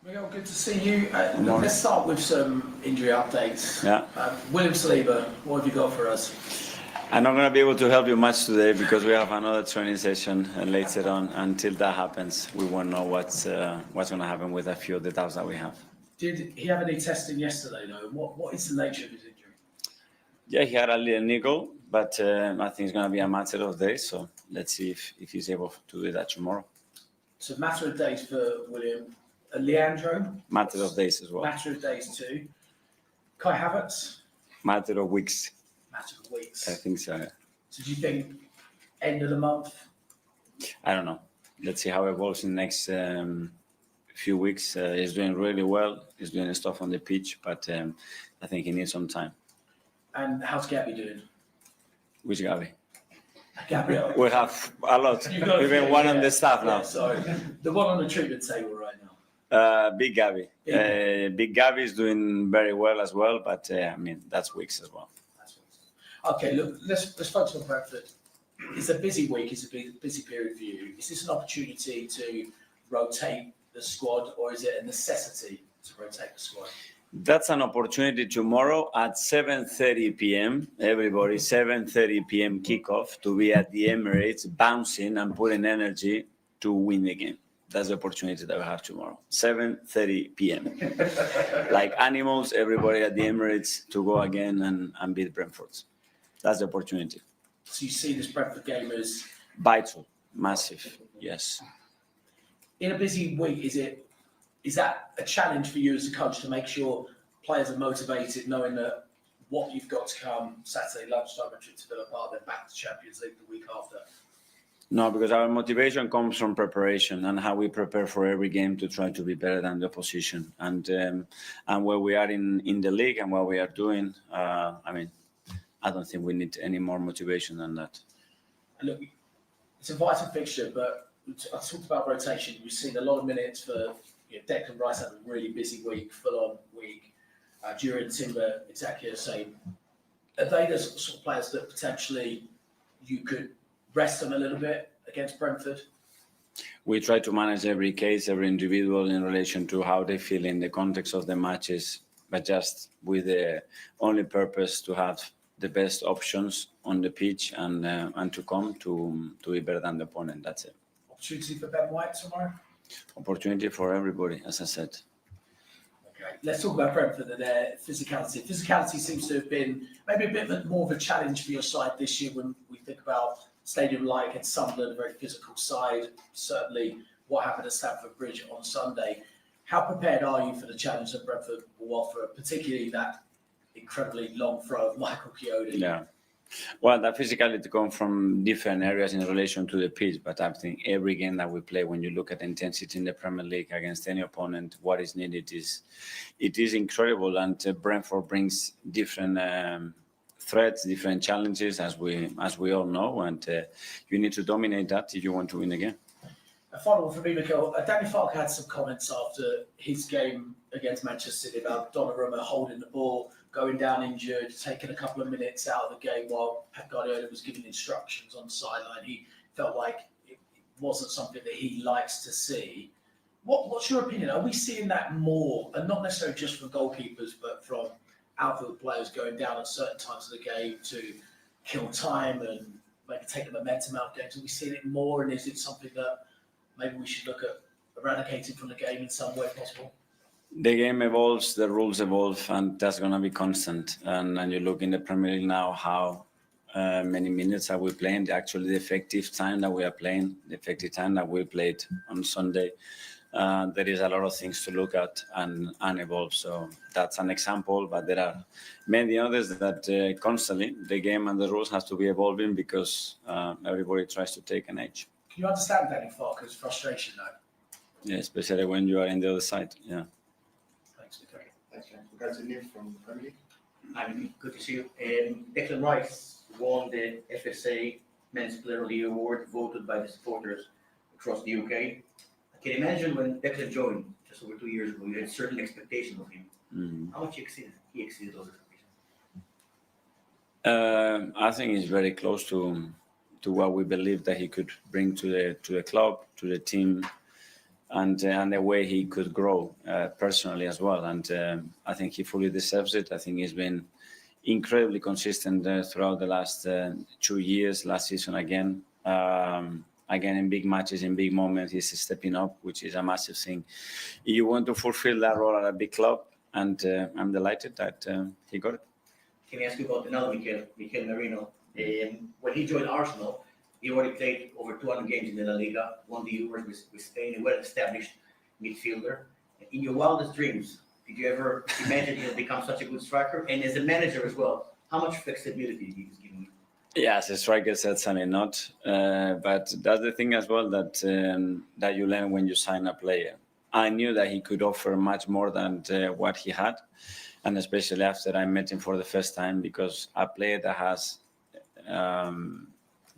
Mikel, good to see you. Let's start with some injury updates. Yeah. William Saliba, what have you got for us? I'm not going to be able to help you much today because we have another training session later on. Until that happens, we won't know what's going to happen with a few of the doubts that we have. Did he have any testing yesterday, though? What is the nature of his injury? Yeah, he had a little niggle, but I think it's going to be a matter of days. So let's see if he's able to do that tomorrow. So matter of days for William. Leandro? Matter of days as well. Matter of days too. Kai Havertz? Matter of weeks. Matter of weeks. I think so. Yeah. So do you think end of the month? I don't know. Let's see how it evolves in the next few weeks. He's doing really well. He's doing stuff on the pitch, but I think he needs some time. And how's Gabby doing? Which Gabby? Gabriel. We have a lot. Even one on the staff now. Sorry. The one on the treatment table right now. Big Gabby. Big Gabby is doing very well as well, but I mean, that's weeks as well. Okay, look, let's focus on Brentford. It's a busy week, it's a busy period for you. Is this an opportunity to rotate the squad, or is it a necessity to rotate the squad? That's an opportunity tomorrow at 7:30 p.m. Everybody, 7:30 p.m. kickoff to be at the Emirates, bouncing and putting energy to win the game. That's the opportunity that we have tomorrow, 7:30 p.m. Like animals, everybody at the Emirates to go again and beat Brentford. That's the opportunity. So you see this Brentford game as vital, massive, yes. In a busy week, is that a challenge for you as a coach to make sure players are motivated, knowing that what you've got to come Saturday lunchtime and trip to Villa Park, then back to Champions League the week after? No, because our motivation comes from preparation and how we prepare for every game to try to be better than the opposition. And where we are in the league and what we are doing, I mean, I don't think we need any more motivation than that. And look, it's a vital fixture, but I talked about rotation. We've seen a lot of minutes for Declan Rice had a really busy week, full-on week. During Timber, exactly the same. Are they the sort of players that potentially you could rest them a little bit against Brentford? We try to manage every case, every individual in relation to how they feel in the context of the matches, but just with the only purpose to have the best options on the pitch and to come to be better than the opponent. That's it. Opportunity for Ben White tomorrow? Opportunity for everybody, as I said. Okay, let's talk about Brentford and their physicality. Physicality seems to have been maybe a bit more of a challenge for your side this year when we think about Stadium Light against Sunderland, a very physical side. Certainly what happened at Stamford Bridge on Sunday. How prepared are you for the challenge that Brentford will offer, particularly that incredibly long throw of Michael Chiodi? Yeah. Well, that physicality comes from different areas in relation to the pitch, but I think every game that we play, when you look at intensity in the Premier League against any opponent, what is needed is incredible, and Brentford brings different threats, different challenges, as we all know, and you need to dominate that if you want to win again. A final one for me, Mikel. Danny Fark had some comments after his game against Manchester City about Donnarumma holding the ball, going down injured, taking a couple of minutes out of the game while Pep Guardiola was giving instructions on the sideline. He felt like it wasn't something that he likes to see. What's your opinion? Are we seeing that more, and not necessarily just from goalkeepers, but from outfield players going down at certain times of the game to kill time and maybe take the momentum out of games? Are we seeing it more, and is it something that maybe we should look at eradicating from the game in some way possible? The game evolves, the rules evolve, and that's going to be constant. And you look in the Premier League now, how many minutes are we playing? Actually, the effective time that we are playing, the effective time that we played on Sunday, there is a lot of things to look at and evolve. So that's an example, but there are many others that constantly the game and the rules have to be evolving because everybody tries to take an edge. Can you understand Danny Farker's frustration, though? Yeah, especially when you are in the other side. Yeah. Thanks, Mikel. Thanks, James. We'll go to Niv from the Premier League. Hi, good to see you. Declan Rice won the FSA Men's Player of the Year award, voted by the supporters across the UK. I can imagine when Declan joined just over 2 years ago, you had certain expectations of him. Mm-hmm. How much he exceeded those expectations? I think he's very close to what we believe that he could bring to the club, to the team, and the way he could grow personally as well. And I think he fully deserves it. I think he's been incredibly consistent throughout the last 2 years. Last season again in big matches, in big moments, he's stepping up, which is a massive thing. You want to fulfill that role at a big club, and I'm delighted that he got it. Can I ask you about another Mikel Merino? When he joined Arsenal, he already played over 200 games in the La Liga, won the Euros with Spain, a well-established midfielder. In your wildest dreams, did you ever imagine he'll become such a good striker? And as a manager as well, how much flexibility he was giving you? Yeah, as a striker, certainly not. But that's the thing as well that you learn when you sign a player. I knew that he could offer much more than what he had, and especially after I met him for the first time, because a player that has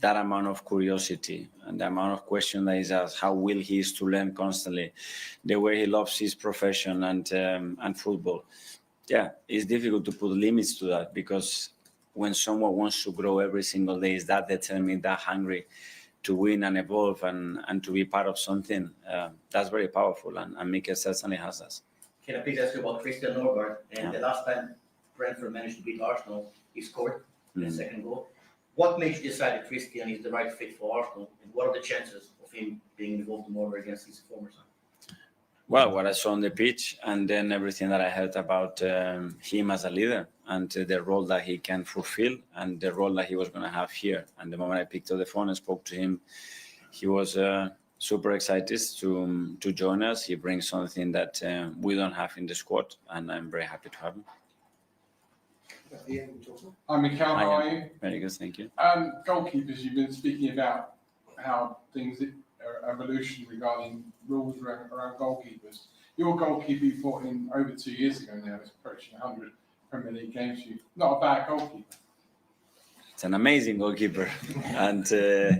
that amount of curiosity and the amount of question that he's asked, how will he is to learn constantly, the way he loves his profession and football. Yeah, it's difficult to put limits to that, because when someone wants to grow every single day, is that determined, that hungry to win and evolve and to be part of something, that's very powerful, and Mikel certainly has that. Can I please ask you about Christian Norgard? And the last time Brentford managed to beat Arsenal, he scored the second goal. What made you decide that Christian is the right fit for Arsenal, and what are the chances of him being involved more against his former side? Well, what I saw on the pitch, and then everything that I heard about him as a leader, and the role that he can fulfill, and the role that he was going to have here. And the moment I picked up the phone and spoke to him, he was super excited to join us. He brings something that we don't have in the squad, and I'm very happy to have him. Hi, Mikel. How are you? Very good, thank you. Goalkeepers, you've been speaking about how things are evolution regarding rules around goalkeepers. Your goalkeeper you brought in over 2 years ago now is approaching 100 Premier League games. Not a bad goalkeeper. It's an amazing goalkeeper, and yeah,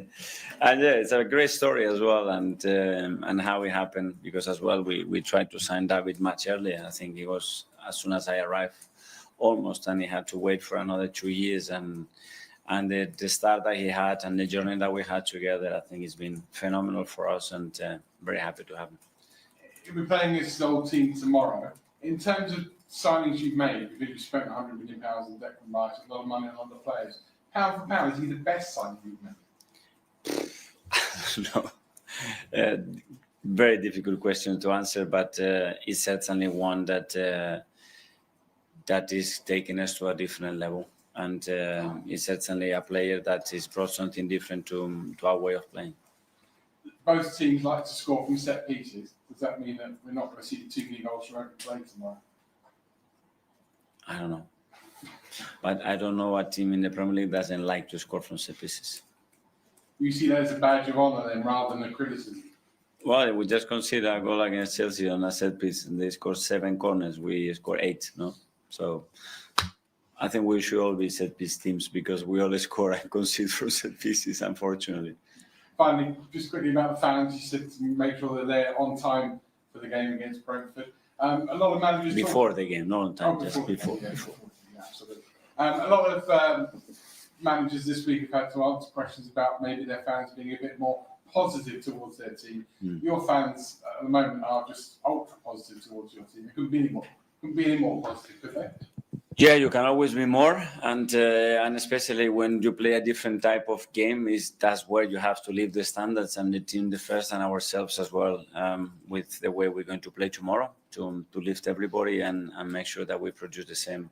it's a great story as well, and how it happened, because as well we tried to sign David much earlier. I think it was as soon as I arrived, almost, and he had to wait for another 2 years, and the start that he had and the journey that we had together, I think it's been phenomenal for us, and very happy to have him. You'll be playing this old team tomorrow. In terms of signings you've made, because you spent £100 million on Declan Rice, a lot of money on the players. Pound for pound, is he the best signing you've made? No, very difficult question to answer, but it's certainly one that is taking us to a different level, and it's certainly a player that has brought something different to our way of playing. Both teams like to score from set pieces. Does that mean that we're not going to see 2 many goals from open play tomorrow? I don't know, but I don't know what team in the Premier League doesn't like to score from set pieces. You see that as a badge of honour then, rather than a criticism? Well, we just consider a goal against Chelsea on a set piece, and they scored 7 corners. We scored 8, no? So I think we should all be set piece teams, because we always score and concede from set pieces, unfortunately. Finally, just quickly about the fans, you said to make sure that they're on time for the game against Brentford. A lot of managers Before the game, not on time, Oh, just before. Yeah, absolutely. A lot of managers this week have had to answer questions about maybe their fans being a bit more positive towards their team. Your fans at the moment are just ultra positive towards your team. It couldn't be any more positive, could they? Yeah, you can always be more, and especially when you play a different type of game, that's where you have to leave the standards and the team the first, and ourselves as well, with the way we're going to play tomorrow, to lift everybody and make sure that we produce the same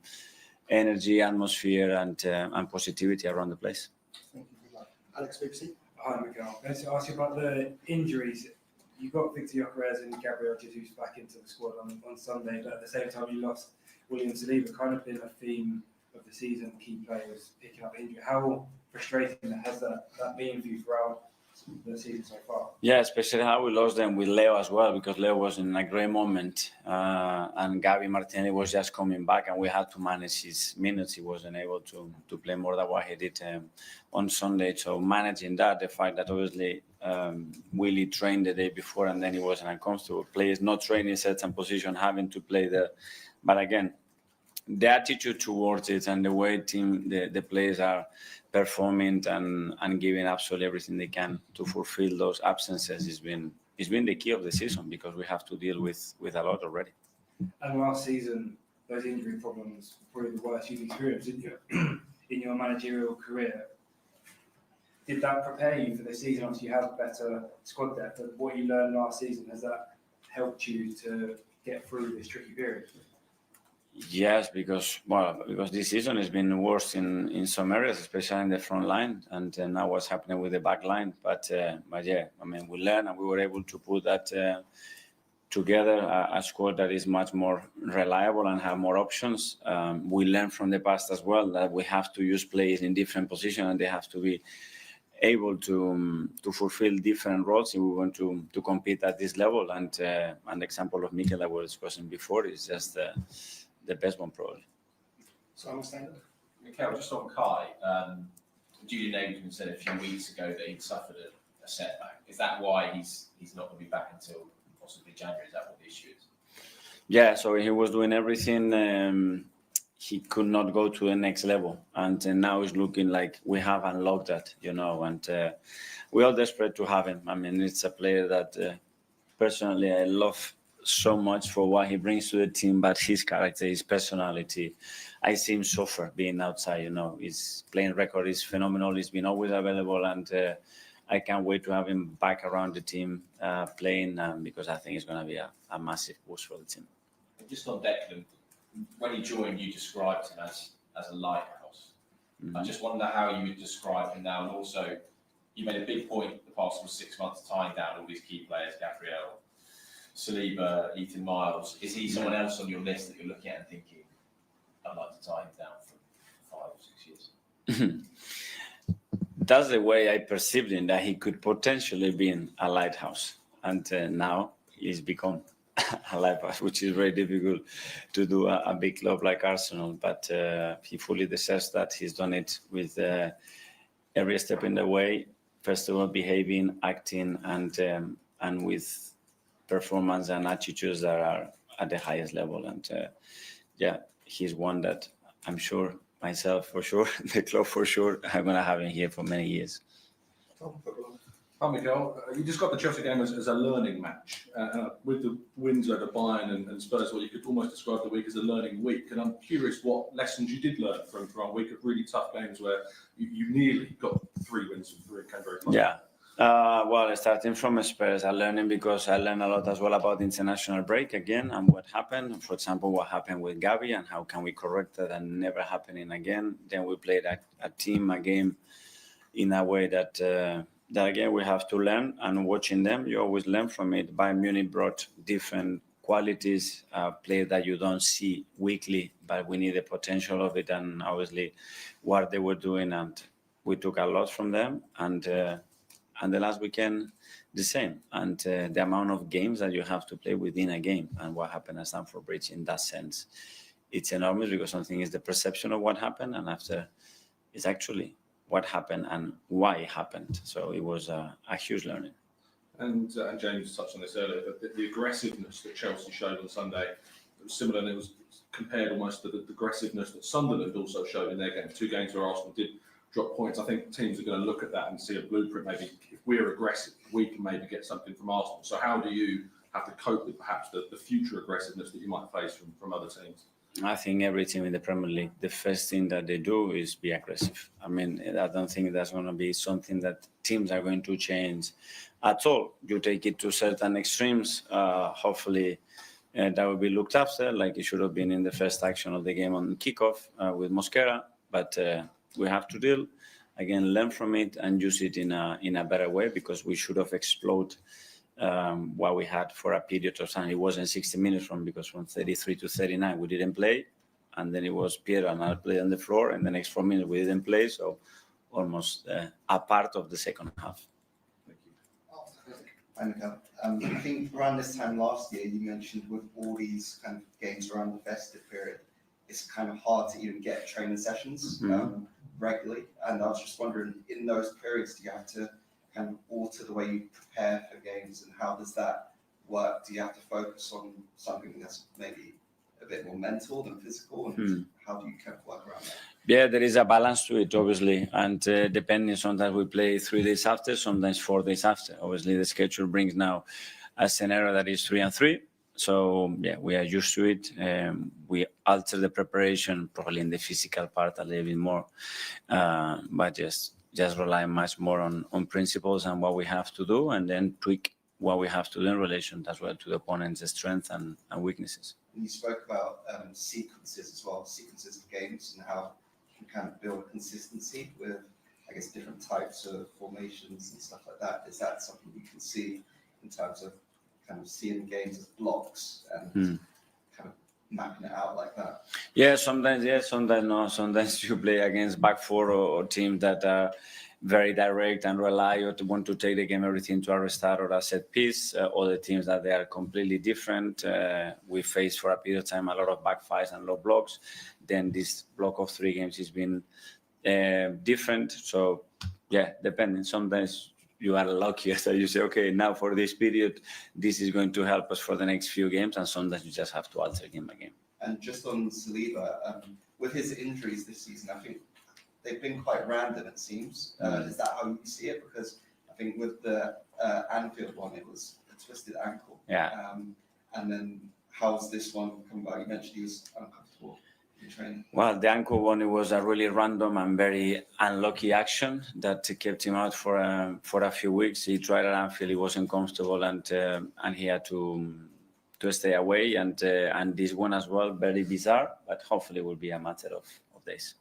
energy, atmosphere, and positivity around the place. Thank you. Good luck. Alex BBC. Hi, Mikel. I wanted to ask you about the injuries. You got Victor Gyökeres and Gabriel Jesus back into the squad on Sunday, but at the same time you lost William Saliba. Kind of been a theme of the season, key players picking up injury. How frustrating has that been for you throughout the season so far? Yeah, especially how we lost them with Leo as well, because Leo was in a great moment, and Gabi Martinelli was just coming back, and we had to manage his minutes. He wasn't able to play more than what he did on Sunday. So managing that, the fact that obviously Willie trained the day before and then he wasn't uncomfortable. Players not training in certain position, having to play there. But again, the attitude towards it and the way the players are performing and giving absolutely everything they can to fulfill those absences has been the key of the season, because we have to deal with a lot already. And last season, those injury problems were probably the worst you've experienced in your managerial career. Did that prepare you for the season? Obviously, you have better squad depth, but what you learned last season, has that helped you to get through this tricky period? Yes, because this season has been worse in some areas, especially in the front line, and now what's happening with the back line. But yeah, I mean, we learned, and we were able to put that together, a squad that is much more reliable and have more options. We learned from the past as well that we have to use players in different positions, and they have to be able to fulfill different roles if we want to compete at this level. And an example of Mikel that we were discussing before is just the best one, probably. So I'm standing. Mikel, just on Kai, Julian Nagelsmann said a few weeks ago that he'd suffered a setback. Is that why he's not going to be back until possibly January? Is that what the issue is? Yeah, so he was doing everything. He could not go to the next level, and now it's looking like we have unlocked that, and we're all desperate to have him. I mean, it's a player that personally I love so much for what he brings to the team, but his character, his personality, I see him suffer being outside. His playing record is phenomenal. He's been always available, and I can't wait to have him back around the team playing, because I think it's going to be a massive boost for the team. Just on Declan, when he joined, you described him as a lighthouse. I just wonder how you would describe him now, and also you made a big point the past 6 months tying down all these key players, Gabriel, Saliba, Ethan Miles. Is he someone else on your list that you're looking at and thinking, I'd like to tie him down for 5 or 6 years? That's the way I perceived him, that he could potentially be a lighthouse, and now he's become alive, which is very difficult to do a big club like Arsenal. But he fully deserves that. He's done it with every step in the way. First of all, behaving, acting, and with performance and attitudes that are at the highest level. And he's one that I'm sure myself for sure, the club for sure, I'm gonna have him here for many years. Hi, Mikel. You described the Chelsea game as a learning match. With the wins over Bayern and Spurs, well, you could almost describe the week as a learning week. And I'm curious what lessons you did learn from a week of really tough games where you nearly got 3 wins from 3 and came very close. Yeah. Well, starting from Spurs, I'm learning because I learned a lot as well about the international break again and what happened. For example, what happened with Gavi and how can we correct that and never happening again. Then we played a game in a way that again we have to learn, and watching them, you always learn from it. Bayern Munich brought different qualities, players that you don't see weekly, but we need the potential of it, and obviously what they were doing, and we took a lot from them. And the last weekend, the same. And the amount of games that you have to play within a game and what happened at Stamford Bridge in that sense, it's enormous because something is the perception of what happened, and after it's actually what happened and why it happened. So it was a huge learning. And James touched on this earlier, but the aggressiveness that Chelsea showed on Sunday, it was similar, and it was compared almost to the aggressiveness that Sunderland also showed in their game. 2 games where Arsenal did drop points. I think teams are going to look at that and see a blueprint. Maybe if we're aggressive, we can maybe get something from Arsenal. So how do you have to cope with perhaps the future aggressiveness that you might face from other teams? I think every team in the Premier League, the first thing that they do is be aggressive. I mean, I don't think that's going to be something that teams are going to change at all. You take it to certain extremes. Hopefully, that will be looked after, like it should have been in the first action of the game on kickoff with Mosquera. But we have to deal, again, learn from it and use it in a better way, because we should have exploded what we had for a period of time. It wasn't 60 minutes because from 33 to 39 we didn't play, and then it was Piero and I played on the floor, and the next 4 minutes we didn't play, so almost a part of the second half. Thank you. Hi, Mikel. I think around this time last year, you mentioned with all these kind of games around the festive period, it's kind of hard to even get training sessions regularly. And I was just wondering, in those periods, do you have to kind of alter the way you prepare for games, and how does that work? Do you have to focus on something that's maybe a bit more mental than physical, and how do you kind of work around that? Yeah, there is a balance to it, obviously, and depending, sometimes we play 3 days after, sometimes 4 days after. Obviously, the schedule brings now a scenario that is 3 and 3. So yeah, we are used to it. We alter the preparation, probably in the physical part a little bit more, but just rely much more on principles and what we have to do, and then tweak what we have to do in relation as well to the opponent's strengths and weaknesses. And you spoke about sequences as well, sequences of games, and how you can kind of build consistency with, I guess, different types of formations and stuff like that. Is that something you can see in terms of kind of seeing games as blocks and kind of mapping it out like that? Yeah, sometimes yes, sometimes no. Sometimes you play against back 4 or teams that are very direct and rely or to want to take the game everything to a restart or a set piece. Other teams that they are completely different. We faced for a period of time a lot of back 5s and low blocks. Then this block of 3 games has been different. So yeah, depending. Sometimes you are lucky, so you say, okay, now for this period, this is going to help us for the next few games, and sometimes you just have to alter game by game. And just on Saliba, with his injuries this season, I think they've been quite random, it seems. Is that how you see it? Because I think with the Anfield one, it was a twisted ankle. Yeah. And then how's this one come about? You mentioned he was uncomfortable in training. Well, the ankle one, it was a really random and very unlucky action that kept him out for a few weeks. He tried at Anfield, he wasn't comfortable, and he had to stay away. And this one as well, very bizarre, but hopefully will be a matter of days.